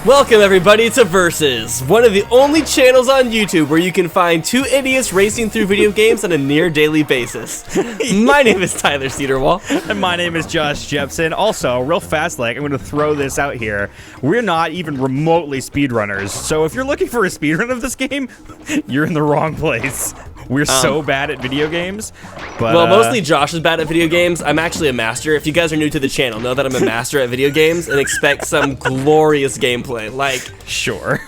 Welcome everybody to Versus, one of the only channels on YouTube where you can find two idiots racing through video games on a near daily basis. My name is Tyler Cedarwall. And my name is Josh Jepson. Also, real fast, I'm going to throw this out here. We're not even remotely speedrunners, so if you're looking for a speedrun of this game, you're in the wrong place. We're so bad at video games. But, well, mostly Josh is bad at video games. I'm actually a master. If you guys are new to the channel, know that I'm a master at video games and expect some glorious gameplay. Like, sure.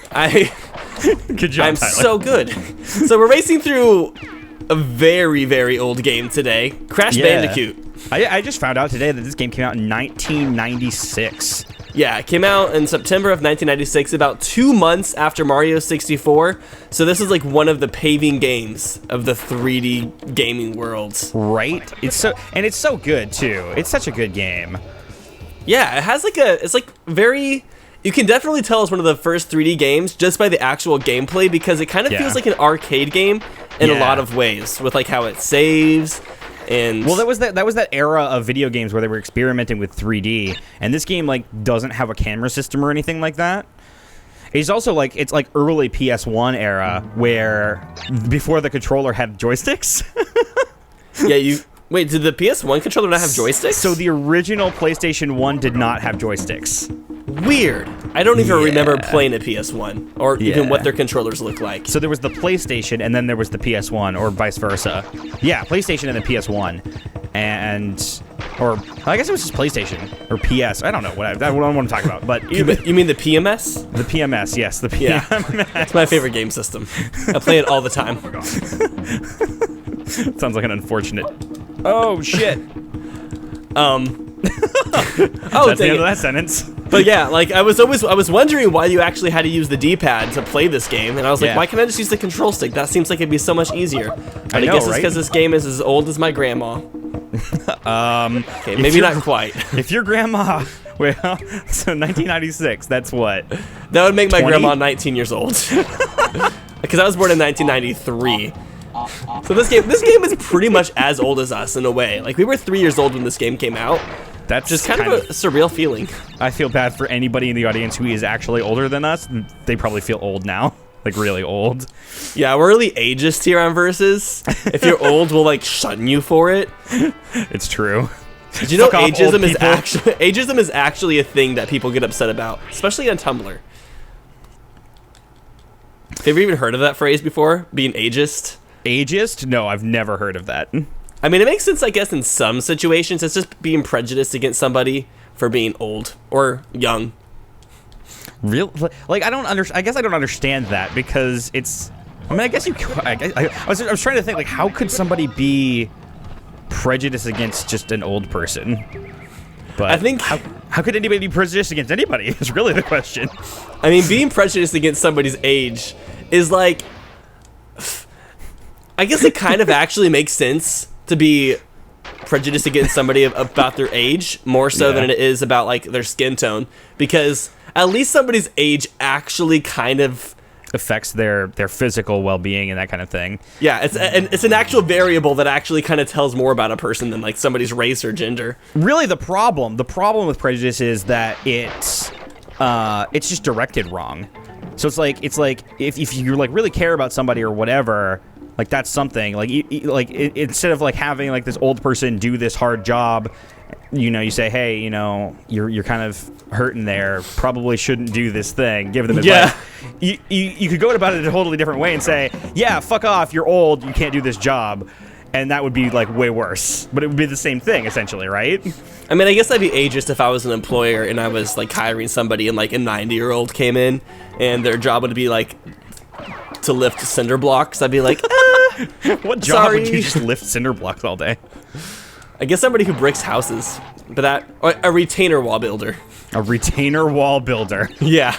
Good job, I'm Tyler. so good. So we're racing through a very, very old game today, Crash Bandicoot. I just found out today that this game came out in 1996. Yeah, it came out in September of 1996, about 2 months after Mario 64. So this is like one of the paving games of the 3D gaming world. Right? It's so good too. It's such a good game. Yeah, it has it's like very, you can definitely tell it's one of the first 3D games just by the actual gameplay, because it kind of feels like an arcade game in a lot of ways, with like how it saves. And well, that was that era of video games where they were experimenting with 3D, and this game doesn't have a camera system or anything like that. It's also it's like early PS1 era where before the controller had joysticks. Yeah, wait, did the PS1 controller not have joysticks? So the original PlayStation 1 did not have joysticks. Weird. I don't even remember playing a PS1 or even what their controllers look like. So there was the PlayStation and then there was the PS1, or vice versa. Yeah, PlayStation and then PS1. Or I guess it was just PlayStation or PS. I don't know what I don't want to talk about. But you mean the PMS? The PMS, yes, the PMS. Yeah, it's my favorite game system. I play it all the time. Sounds like an unfortunate. Oh shit. That's the end of that sentence. But yeah, I was wondering why you actually had to use the D-pad to play this game, and I was like, why can't I just use the control stick? That seems like it'd be so much easier. But I guess it's because this game is as old as my grandma. Okay, maybe not quite. If your grandma, well, so 1996, that's what? That would make 20? my grandma 19 years old. Because I was born in 1993. So this game is pretty much as old as us in a way. Like, we were 3 years old when this game came out. That's just kind of a surreal feeling. I feel bad for anybody in the audience who is actually older than us. They probably feel old now. Like, really old. Yeah, we're really ageist here on Versus. If you're old, we'll shun you for it. It's true. Did you know ageism is actually a thing that people get upset about, especially on Tumblr? Have you ever even heard of that phrase before? Being ageist? Ageist? No, I've never heard of that. I mean, it makes sense, I guess, in some situations. It's just being prejudiced against somebody for being old or young. Real, I guess I don't understand that, because it's. I mean, I guess you. I was trying to think, how could somebody be prejudiced against just an old person? But I think how could anybody be prejudiced against anybody? Is really the question. I mean, being prejudiced against somebody's age is I guess it kind of actually makes sense to be prejudiced against somebody about their age more so than it is about their skin tone, because at least somebody's age actually kind of affects their physical well-being and that kind of thing. Yeah, it's an actual variable that actually kind of tells more about a person than somebody's race or gender. Really, the problem with prejudice is that it's just directed wrong. So it's like if you really care about somebody or whatever, that's something. Instead of having this old person do this hard job, you say, hey, you're kind of hurting there. Probably shouldn't do this thing. Give them advice. Yeah. You could go about it a totally different way and say, yeah, fuck off. You're old. You can't do this job. And that would be way worse. But it would be the same thing essentially, right? I mean, I guess I'd be ageist if I was an employer and I was hiring somebody and a 90-year-old came in and their job would be to lift cinder blocks. I'd be like, what job would you just lift cinder blocks all day? I guess somebody who bricks houses, but or a retainer wall builder. A retainer wall builder. Yeah,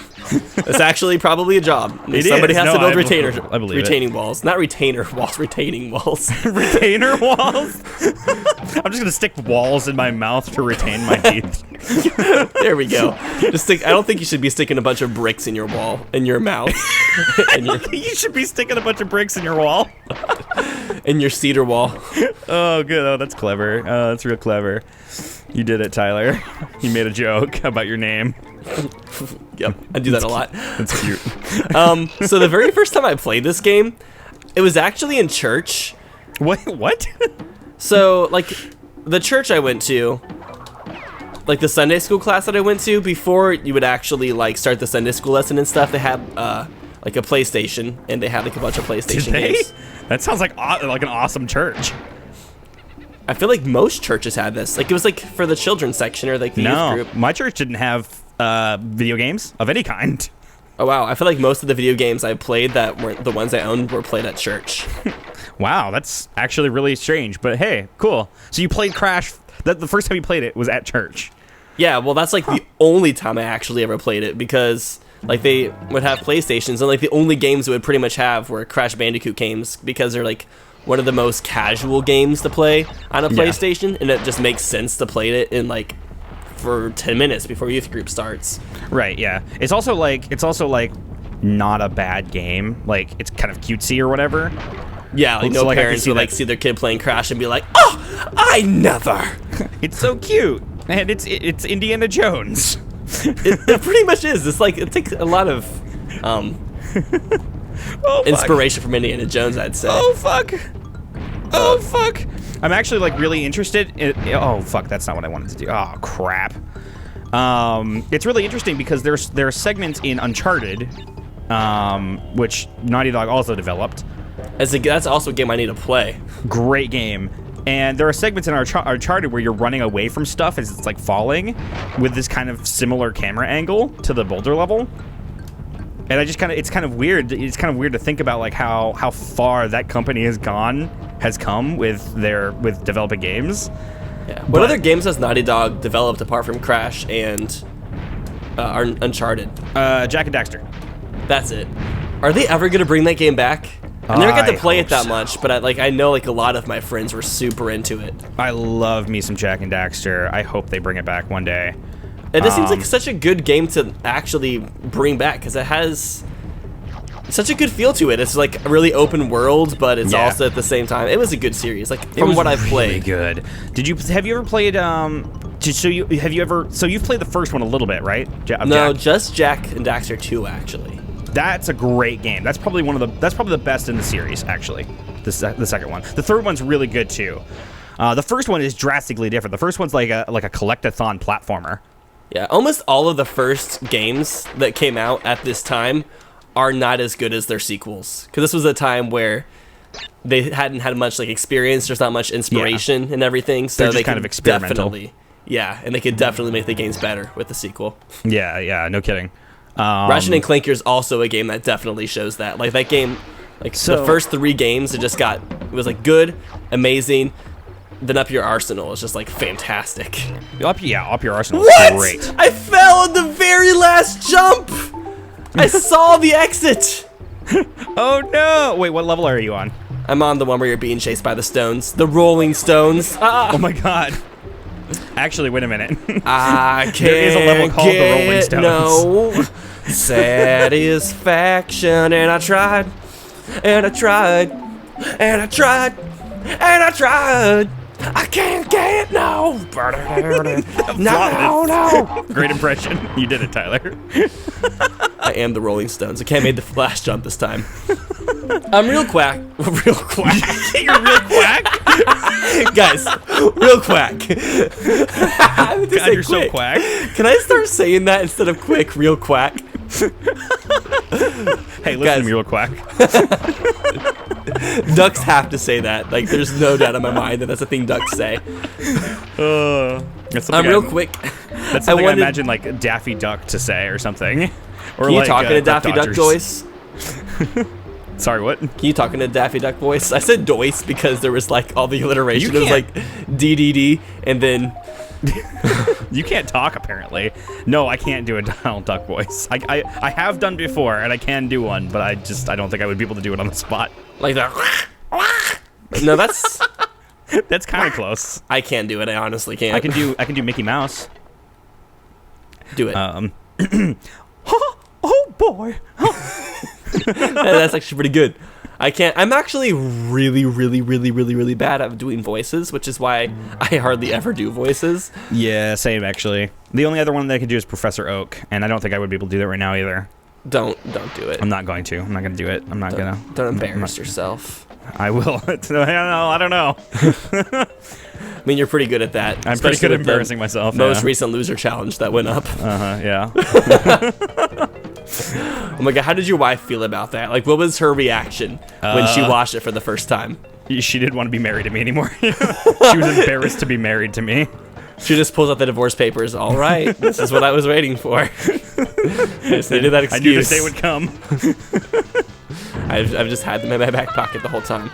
that's actually probably a job. Somebody has to build retaining walls, not retainer walls, retaining walls. Retainer walls. I'm just gonna stick walls in my mouth to retain my teeth. There we go. I don't think you should be sticking a bunch of bricks in your wall, in your mouth. You should be sticking a bunch of bricks in your wall. In your cedar wall. Oh, good. Oh, that's clever. That's real clever. You did it, Tyler. You made a joke about your name. Yep, I do that a lot. That's cute. So the very first time I played this game, it was actually in church. What? So, like, the church I went to, like the Sunday school class that I went to, before you would actually, like, start the Sunday school lesson and stuff, they had, like, a PlayStation, and they had, like, a bunch of PlayStation games. That sounds like an awesome church. I feel like most churches had this. Like, it was, like, for the children's section or, like, the youth group. My church didn't have video games of any kind. Oh, wow. I feel like most of the video games I played that weren't the ones I owned were played at church. Wow, that's actually really strange. But hey, cool. So you played Crash. The first time you played it was at church. Yeah, well, that's, like, the only time I actually ever played it, because, like, they would have PlayStations, and, like, the only games it would pretty much have were Crash Bandicoot games, because they're, like, one of the most casual games to play on a PlayStation, and it just makes sense to play it in, like, for 10 minutes before youth group starts. Right, yeah. It's also like not a bad game. Like, it's kind of cutesy or whatever. Yeah, like, no parents would, like, see their kid playing Crash and be like, "Oh, I never." It's so cute. And it's Indiana Jones. It pretty much is. It's like, it takes a lot of inspiration from Indiana Jones, I'd say. Oh, fuck. Oh, fuck. I'm actually, like, really interested in... Oh, fuck, that's not what I wanted to do. Oh, crap. It's really interesting because there are segments in Uncharted, which Naughty Dog also developed. That's also a game I need to play. Great game. And there are segments in Uncharted where you're running away from stuff as it's, like, falling with this kind of similar camera angle to the boulder level. And it's kind of weird. It's kind of weird to think about, like, how far that company has come with developing games. Yeah. What other games has Naughty Dog developed apart from Crash and Uncharted? Jak and Daxter. That's it. Are they ever gonna bring that game back? I never got to play it that much, but I know, like, a lot of my friends were super into it. I love me some Jak and Daxter. I hope they bring it back one day. It just seems like such a good game to actually bring back, because it has such a good feel to it. It's like a really open world, but it's also at the same time. It was a good series, like, from what I've played. Good. Have you ever played? So you've played the first one a little bit, right? No, just Jak and Daxter 2, actually. That's a great game. That's probably the best in the series, actually. The second one. The third one's really good too. The first one is drastically different. The first one's like a collectathon platformer. Yeah, almost all of the first games that came out at this time are not as good as their sequels, because this was a time where they hadn't had much, like, experience. There's not much inspiration and everything, so they kind of experimental. And they could definitely make the games better with the sequel. Yeah, no kidding. Ratchet and Clank is also a game that definitely shows that. Like, that game, like, the first 3 games, it was like good, amazing. Then Up Your Arsenal is just, like, fantastic. Up Your Arsenal is great. I fell on the very last jump. I saw the exit. Oh no! Wait, what level are you on? I'm on the one where you're being chased by the stones, the Rolling Stones. Oh my god. Actually, wait a minute. I can't there is a level called the Rolling Stones. No satisfaction, and I tried, and I tried, and I tried, and I tried. I can't get no. No. Great impression. You did it, Tyler. I am the Rolling Stones. I can't make the flash jump this time. I'm real quack. Real quack. You're real quack? Guys, real quack. God, you're so quack. Can I start saying that instead of quick? Real quack. Hey, listen to me, real quack. Ducks have to say that. Like, there's no doubt in my mind that that's a thing ducks say. I'm real quick. That's something I imagine, like, Daffy Duck to say or something. Or Can you like, talk in a Daffy Duck voice? Sorry, what? Can you talk in a Daffy Duck voice? I said Doyce because there was, like, all the alliteration. It was like DDD, and then... You can't talk, apparently. No, I can't do a Donald Duck voice. I have done before, and I can do one, but I don't think I would be able to do it on the spot. Like that. No, that's... That's kind of close. I can't do it. I honestly can't. I can do Mickey Mouse. Do it. Oh boy. That's actually pretty good. I can't. I'm actually really, really, really, really, really bad at doing voices, which is why I hardly ever do voices. Yeah, same actually. The only other one that I could do is Professor Oak, and I don't think I would be able to do that right now either. Don't do it. I'm not going to. I'm not going to do it. I'm not gonna. Don't embarrass yourself. I will. I don't know. I mean, you're pretty good at that. I'm pretty good at embarrassing myself. Most recent loser challenge that went up. Yeah. Oh my god, how did your wife feel about that? Like, what was her reaction when she watched it for the first time? She didn't want to be married to me anymore. She was embarrassed to be married to me. She just pulls out the divorce papers. All right, this is what I was waiting for. I just needed that excuse. I knew this day would come. I've just had them in my back pocket the whole time.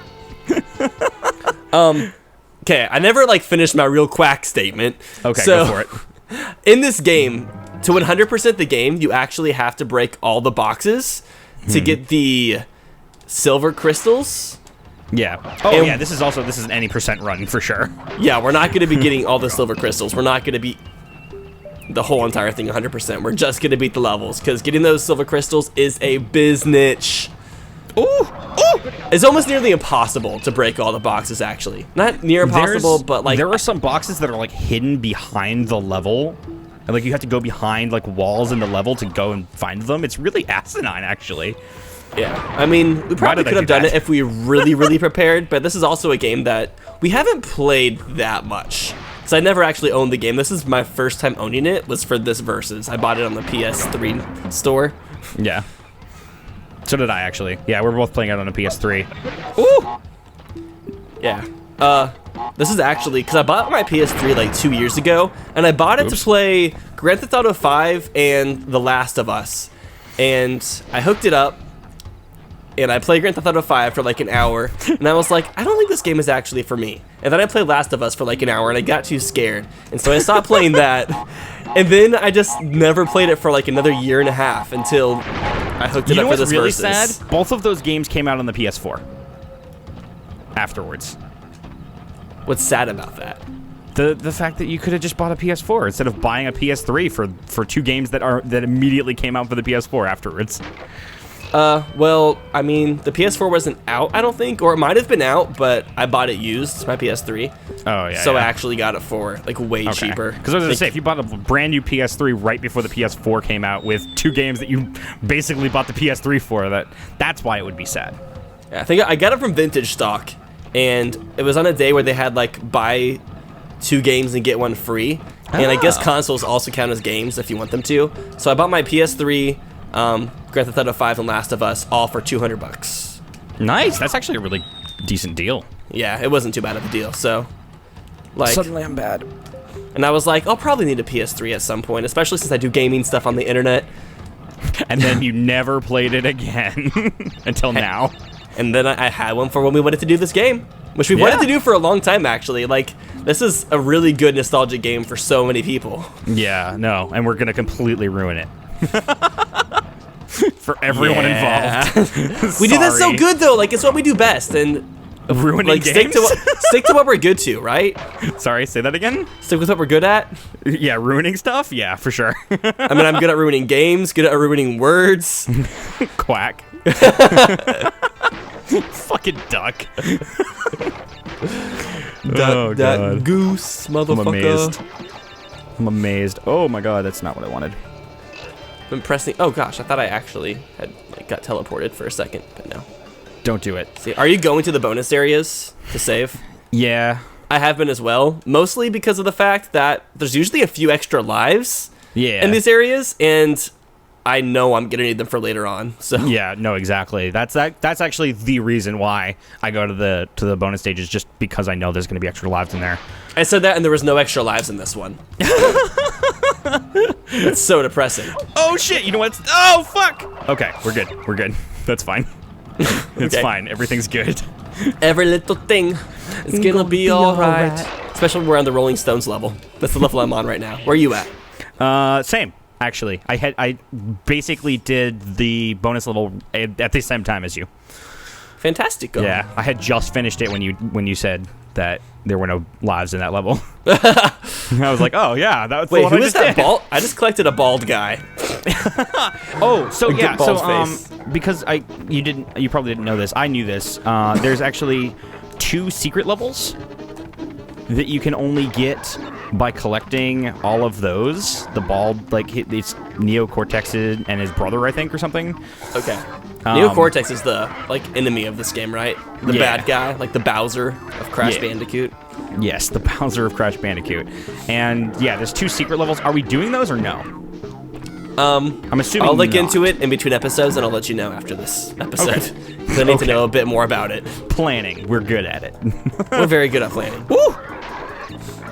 Okay, I never finished my real quack statement. Okay, go for it. In this game, to 100% the game, you actually have to break all the boxes to get the silver crystals. Yeah. Oh, yeah, this is an any percent run for sure. Yeah, we're not going to be getting all the silver crystals. We're not going to beat the whole entire thing 100%. We're just going to beat the levels, because getting those silver crystals is a biznitch. Ooh! It's almost nearly impossible to break all the boxes, actually. Not near impossible, but there are some boxes that are hidden behind the level. And you have to go behind walls in the level to go and find them. It's really asinine, actually. Yeah, I mean, we probably could have done it if we really, really prepared, but this is also a game that we haven't played that much. So I never actually owned the game. This is my first time owning it, was for this Versus. I bought it on the PS3 store. Yeah. So did I, actually. Yeah, we're both playing it on a PS3. Ooh! Yeah. This is actually, because I bought my PS3 2 years ago, and I bought it to play Grand Theft Auto 5 and The Last of Us. And I hooked it up, and I played Grand Theft Auto 5 for an hour, and I was like, I don't think this game is actually for me. And then I played Last of Us for an hour, and I got too scared. And so I stopped playing that, and then I just never played it for another year and a half until I hooked it up for this really Versus. Sad? Both of those games came out on the PS4 afterwards. What's sad about that? The fact that you could have just bought a PS4 instead of buying a PS3 for two games that immediately came out for the PS4 afterwards. Well, I mean, the PS4 wasn't out, I don't think, or it might have been out, but I bought it used. It's my PS3. Oh, yeah. So I actually got it for way cheaper. Because I was gonna say, if you bought a brand new PS3 right before the PS4 came out with two games that you basically bought the PS3 for, that's why it would be sad. Yeah, I think I got it from Vintage Stock, and it was on a day where they had buy 2 games and get 1 free. And I guess consoles also count as games if you want them to. So I bought my PS3, Grand Theft Auto 5 and Last of Us all for $200. Nice. That's actually a really decent deal. Yeah, it wasn't too bad of a deal. So suddenly I'm bad. And I was like, I'll probably need a PS3 at some point, especially since I do gaming stuff on the internet. And then you never played it again until now. And then I had one for when we wanted to do this game, which we wanted to do for a long time, actually. This is a really good nostalgic game for so many people. Yeah, no, and we're going to completely ruin it. For everyone involved. We do that so good, though. It's what we do best. And ruining games? Stick to what we're good to, right? Sorry, say that again? Stick with what we're good at? Yeah, ruining stuff? Yeah, for sure. I mean, I'm good at ruining games, good at ruining words. Quack. Fucking duck. Duck, goose, motherfucker. I'm amazed. Oh my god, that's not what I wanted. I'm pressing. Oh gosh, I thought I actually had got teleported for a second, but no. Don't do it. See, are you going to the bonus areas to save? Yeah. I have been as well, mostly because of the fact that there's usually a few extra lives in these areas, and I know I'm gonna need them for later on. So yeah, no, exactly. That's actually the reason why I go to the bonus stages, just because I know there's gonna be extra lives in there. I said that, and there was no extra lives in this one. It's so depressing. Oh shit! You know what? Oh fuck! Okay, we're good. We're good. That's fine. It's fine. Everything's good. Every little thing is gonna be all right. Especially when we're on the Rolling Stones level. That's the level I'm on right now. Where are you at? Same. Actually, I basically did the bonus level at the same time as you. Fantastico. Yeah, I had just finished it when you said that there were no lives in that level. I was like, oh yeah, that was the one I just did. Bald? I just collected a bald guy. Oh, so yeah, so face. because you probably didn't know this. I knew this. There's actually 2 secret levels that you can only get by collecting all of those. The bald, like, it's Neocortex and his brother, I think, or something. Okay. Neocortex is the, like, enemy of this game, right? The bad guy, like the Bowser of Crash Bandicoot. Yes, the Bowser of Crash Bandicoot. And yeah, there's 2 secret levels. Are we doing those or no? I'm assuming I'll look not. into it in between episodes, and I'll let you know after this episode. Okay. I need to know a bit more about it. Planning. We're good at it. We're very good at planning. Woo!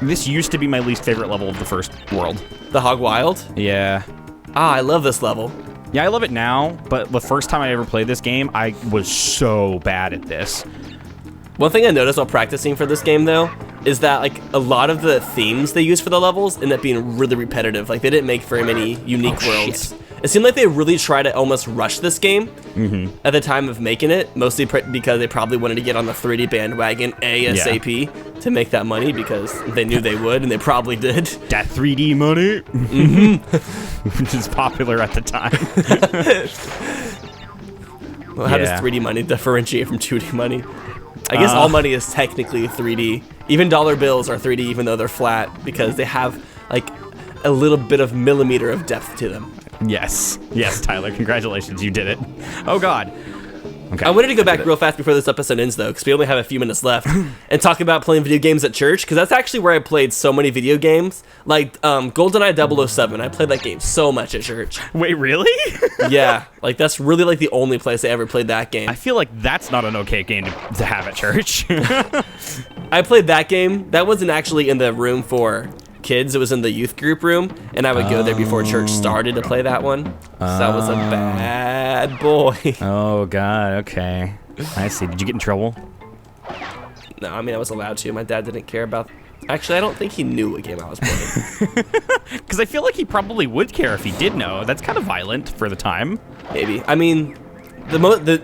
This used to be my least favorite level of the first world. The Hog Wild? Yeah. Ah, I love this level. Yeah, I love it now, but the first time I ever played this game, I was so bad at this. One thing I noticed while practicing for this game, though, is that, like, a lot of the themes they use for the levels end up being really repetitive. Like, they didn't make very many unique worlds. Shit. It seemed like they really tried to almost rush this game at the time of making it, mostly because they probably wanted to get on the 3D bandwagon ASAP to make that money, because they knew they would, and they probably did. That 3D money? Which is popular at the time. Well, how does 3D money differentiate from 2D money? I guess all money is technically 3D. Even dollar bills are 3D, even though they're flat, because they have, like, a little bit of millimeter of depth to them. Yes. Yes, Tyler. Congratulations. You did it. Oh, God. Okay. I wanted to go back real fast before this episode ends, though, because we only have a few minutes left, and talk about playing video games at church, because that's actually where I played so many video games. Like, GoldenEye 007, I played that game so much at church. Wait, really? Yeah, like, that's really, like, the only place I ever played that game. I feel like that's not an okay game to have at church. I played that game. That wasn't actually in the room for kids. It was in the youth group room, and I would go there before church started to play that one. So I was a bad boy. Oh, God. Okay. I see. Did you get in trouble? No, I mean, I was allowed to. My dad didn't care about... Actually, I don't think he knew what game I was playing. Because I feel like he probably would care if he did know. That's kind of violent for the time. Maybe. I mean,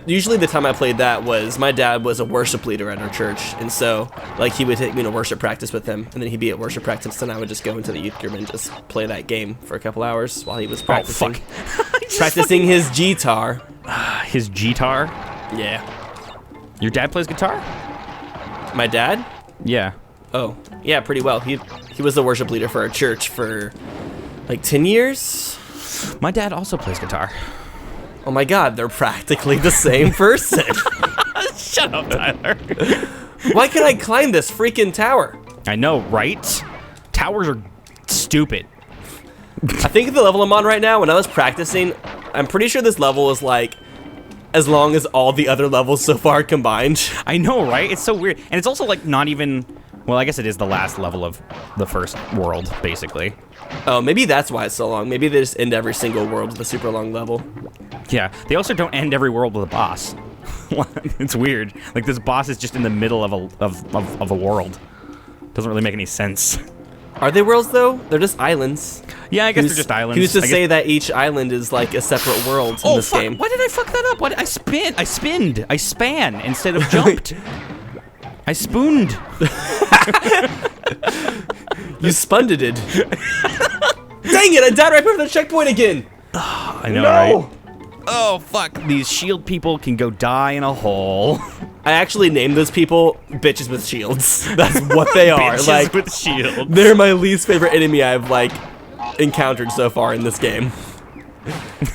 usually the time I played that was my dad was a worship leader at our church, and so, like, he would take me to worship practice with him, and then he'd be at worship practice, and I would just go into the youth group and just play that game for a couple hours while he was practicing. Oh, fuck. Practicing his guitar. His guitar? Yeah. Your dad plays guitar? My dad? Yeah. Oh, yeah, pretty well. He was the worship leader for our church for, like, 10 years? My dad also plays guitar. Oh my God, they're practically the same person. Shut up, Tyler. Why can't I climb this freaking tower? I know, right? Towers are stupid. I think the level I'm on right now, when I was practicing, I'm pretty sure this level is like as long as all the other levels so far combined. I know, right? It's so weird. And it's also like not even, well, I guess it is the last level of the first world, basically. Oh, maybe that's why it's so long. Maybe they just end every single world with a super long level. Yeah, they also don't end every world with a boss. It's weird. Like, this boss is just in the middle of a world. Doesn't really make any sense. Are they worlds, though? They're just islands. Yeah, I guess they're just islands. Who's to say that each island is like a separate world in this game? Why did I fuck that up? What? I span instead of jumped. I spooned. You spunded it. Dang it, I died right before the checkpoint again. I know, right? Oh, fuck. These shield people can go die in a hole. I actually named those people bitches with shields. That's what they are. Bitches like, with shields. They're my least favorite enemy I've, like, encountered so far in this game.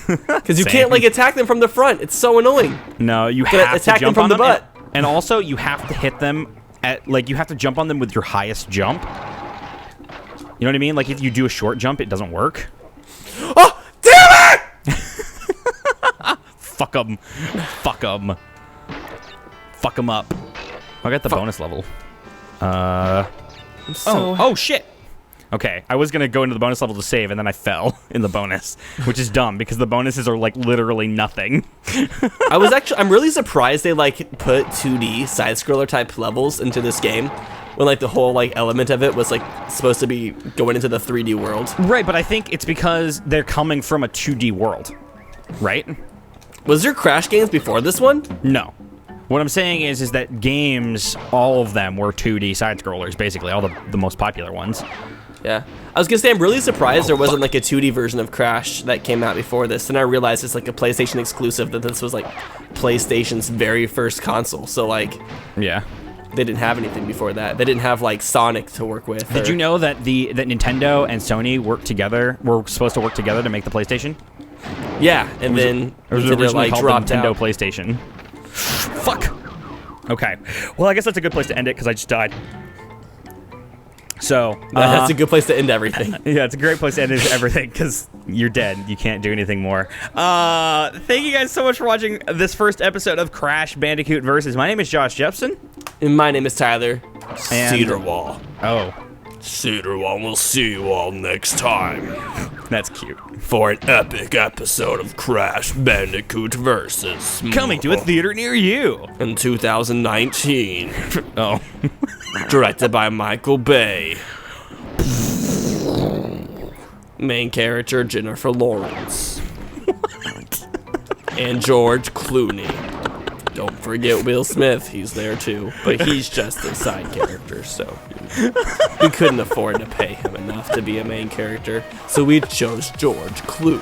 Because you can't, like, attack them from the front. It's so annoying. No, you have to attack them jump from on the them. butt. And also, you have to hit them at, like, you have to jump on them with your highest jump. You know what I mean? Like, if you do a short jump, it doesn't work. Oh, damn it! Fuck them. Fuck them. Fuck them up. I got the bonus level. Oh, shit. Okay, I was gonna go into the bonus level to save, and then I fell in the bonus, which is dumb because the bonuses are like literally nothing. I'm really surprised they like put 2D side-scroller type levels into this game, when like the whole like element of it was like supposed to be going into the 3D world. Right, but I think it's because they're coming from a 2D world, right? Was there Crash games before this one? No. What I'm saying is that games, all of them were 2D side-scrollers, basically, all the most popular ones. Yeah. I was gonna say I'm really surprised there wasn't like a 2D version of Crash that came out before this. And I realized it's like a PlayStation exclusive, that this was like PlayStation's very first console. So like, yeah, they didn't have anything before that. They didn't have like Sonic to work with. Did you know that that Nintendo and Sony were supposed to work together to make the PlayStation? Yeah, and then it was originally called dropped Nintendo out. PlayStation. Fuck. Okay. Well, I guess that's a good place to end it because I just died. So that's a good place to end everything. Yeah, it's a great place to end everything because you're dead. You can't do anything more. Thank you guys so much for watching this first episode of Crash Bandicoot Versus. My name is Josh Jepson. And my name is Tyler Cedarwall. Oh. Cedarwall. We'll see you all next time. That's cute. For an epic episode of Crash Bandicoot Versus. Coming to a theater near you. In 2019. Oh. Directed by Michael Bay. Main character Jennifer Lawrence. What? And George Clooney. Don't forget Will Smith, he's there too. But he's just a side character, so we couldn't afford to pay him enough to be a main character. So we chose George Clooney.